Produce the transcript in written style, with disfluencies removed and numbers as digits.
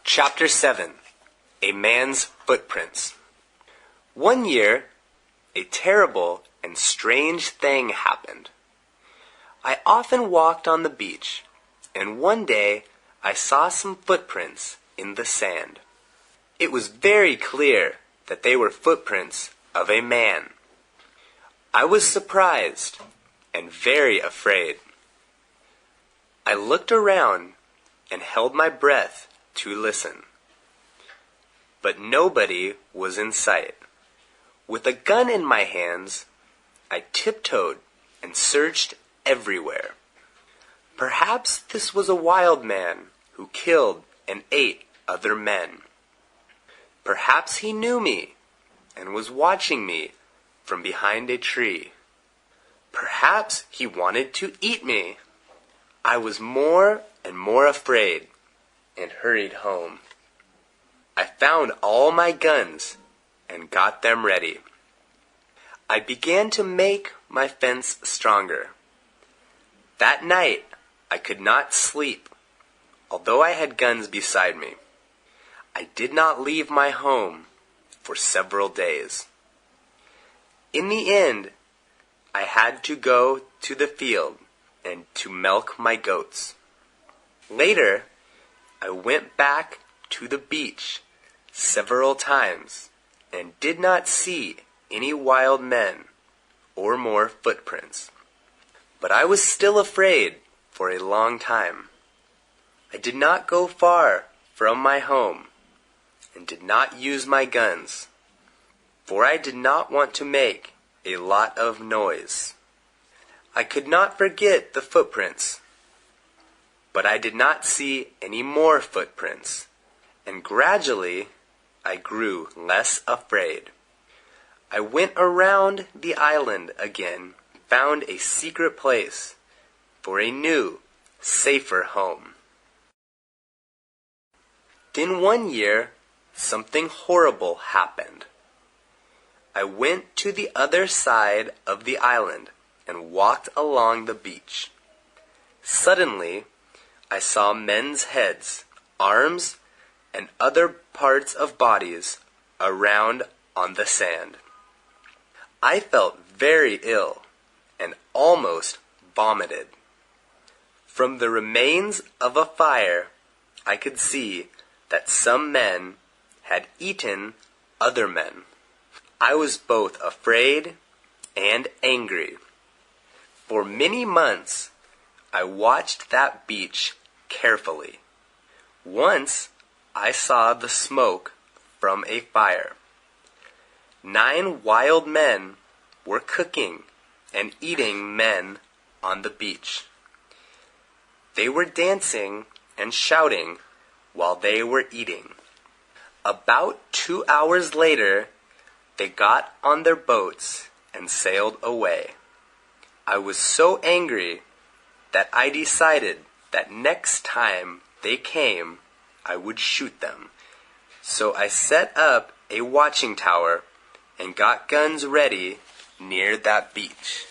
Chapter 7. A Man's Footprints. One year, a terrible and strange thing happened. I often walked on the beach, and one day I saw some footprints in the sand. It was very clear that they were footprints of a man. I was surprised and very afraid. I looked around and held my breath to listen. But nobody was in sight. With a gun in my hands, I tiptoed and searched everywhere. Perhaps this was a wild man who killed and ate other men. Perhaps he knew me and was watching me from behind a tree. Perhaps he wanted to eat me. I was more and more afraid and hurried home. I found all my guns and got them ready. I began to make my fence stronger. That night I could not sleep, although I had guns beside me. I did not leave my home for several days. In the end, I had to go to the field and to milk my goats. Later, I went back to the beach several times and did not see any wild men or more footprints. But I was still afraid for a long time. I did not go far from my home and did not use my guns, for I did not want to make a lot of noise. I could not forget the footprints, but I did not see any more footprints, and gradually I grew less afraid. I went around the island again and found a secret place for a new, safer home. Then one year, something horrible happened. I went to the other side of the island and walked along the beach. Suddenly, I saw men's heads, arms, and other parts of bodies around on the sand. I felt very ill and almost vomited. From the remains of a fire, I could see that some men had eaten other men. I was both afraid and angry. For many months, I watched that beach carefully. Once, I saw the smoke from a fire. 9 wild men were cooking and eating men on the beach. They were dancing and shouting while they were eating. About 2 hours later, they got on their boats and sailed away. I was so angry that I decided that next time they came, I would shoot them. So I set up a watching tower and got guns ready near that beach.